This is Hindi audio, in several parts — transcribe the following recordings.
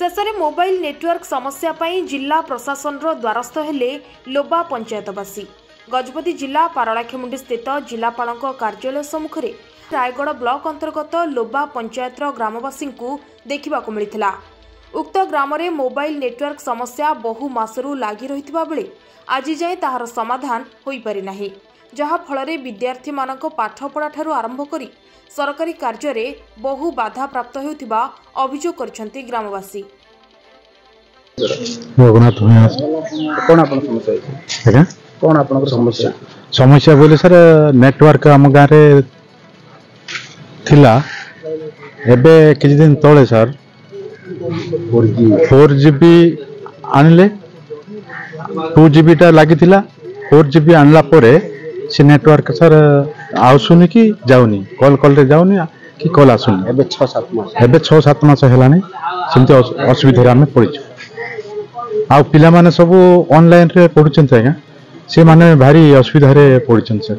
शेष में मोबाइल नेटवर्क समस्या पर जिला प्रशासन द्वारस्थ हेले लोबा पंचायतवासी। गजपति जिला पारलाखेमुंडी स्थित जिलापाल कार्यालय सम्मुखें रायगढ़ ब्लॉक अंतर्गत लोबा पंचायतर ग्रामवासी देखा मिलता। उक्त ग्राम में मोबाइल नेटवर्क समस्या बहु मासरू लगी रही बेले आज जाए ताहार समाधान हो पारि नाही, जहा फल विद्यार्थी मानक पाठपढ़ा ठारू आरंभ करी सरकारी कार्य रे बहु बाधा प्राप्त होउथिबा अभियोग करछंती ग्रामवासी। समस्या बोले सर नेटवर्क आम गाँव रे थिला एबे किछि दिन तळे सर 4GB आनले 2GB टा लागि थिला 4GB आनला परे से नेटवर्क सर आउसुनी कि जाउनी कॉल कॉल रे जाउनी कि कॉल आसुनी एबे 6-7 मास हेलानी सेमते असुविधा रे हम पड़िछु। आ पिला माने सब ऑनलाइन रे पढुचंत आगा से माने भारी असुविधा रे पड़िचंत सर।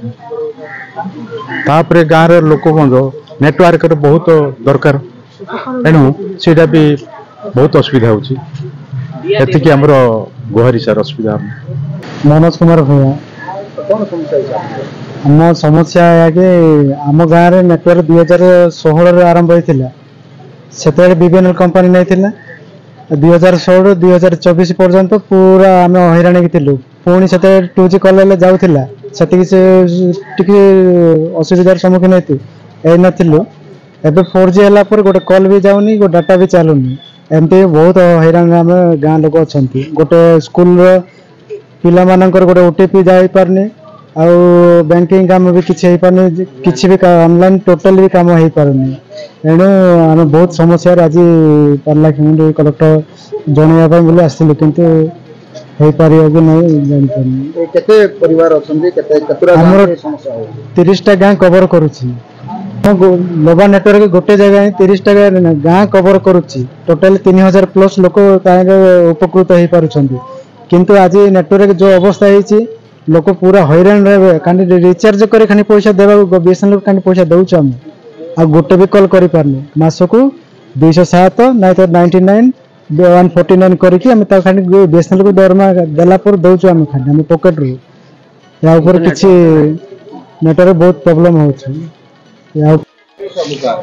तापरे गाँव रे लोक बंदो नेटवर्क रे बहुत दरकार एनु सेटा भी बहुत असुविधा होची। एति कि हमरो गोहरी सर असुविधा मनोज कुमार भैया आम समस्या है कि आम गाँव में नेटवर्क 2016 आरंभ होता से बीबीएनएल कंपनी नहीं थिला 2016-2024 पर्यंत पूरा आम हैराणी थी। पुणी से 2G कॉल जाऊला से असुविधार सम्मुखीन होती एबे 4G है गोटे कॉल भी जाऊनी गोटे डाटा भी चलुनी एमती बहुत हैरान आम गाँव लोक अच्छा। गोटे स्कूल पिला मानकर गोटे ओटीपी जाई पारनी आ बैंकिंग काम भी किसी भी ऑनलाइन टोटल भी काम हो पारनी एणु आम बहुत समस्या आज पारलाखेमुंडी कलेक्टर जनवाई बोले आसलु किंतु हो पार कि नहीं केते परिवार अछंती केते हमर 30टा गाँ कवर करूची। लोबा नेटवर्क गोटे जगह 30टा गाँ कवर करूची टोटल 3000 प्लस लोक उपकृत हो पारुछंती किंतु आज नेटवर्क जो अवस्था है लोक पूरा हैरान रहे कहीं रिचार्ज कर खानी पैसा देवा बीएसएनएल खानी पैसा दौच आम आ गोटे भी कॉल कर पारने मासक 207 ना तो 99 149 करके बीएसएनएल को दरमा देला दौचु आम खानी आम पॉकेट रू या ऊपर किसी नेटवर्क बहुत प्रॉब्लम हो।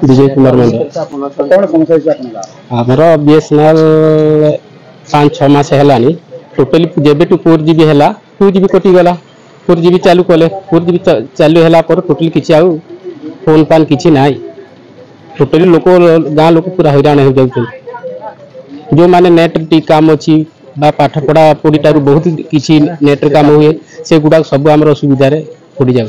विजय कुमार आमर बीएसएनएल 5-6 मास है टोटाली जब 4GB है 2GB कटिगला 4GB चालू कले 4GB चालू है टोटाली किसी आउ फोन फान किसी ना टोटाली लोक गाँ लोक पूरा हैरान हो जाऊँ जो माने नेट काम अच्छी पाठ पढ़ा पढ़ी बहुत किसी नेट काम हुए से गुड़ा सब आम असुविधा पड़ जाए।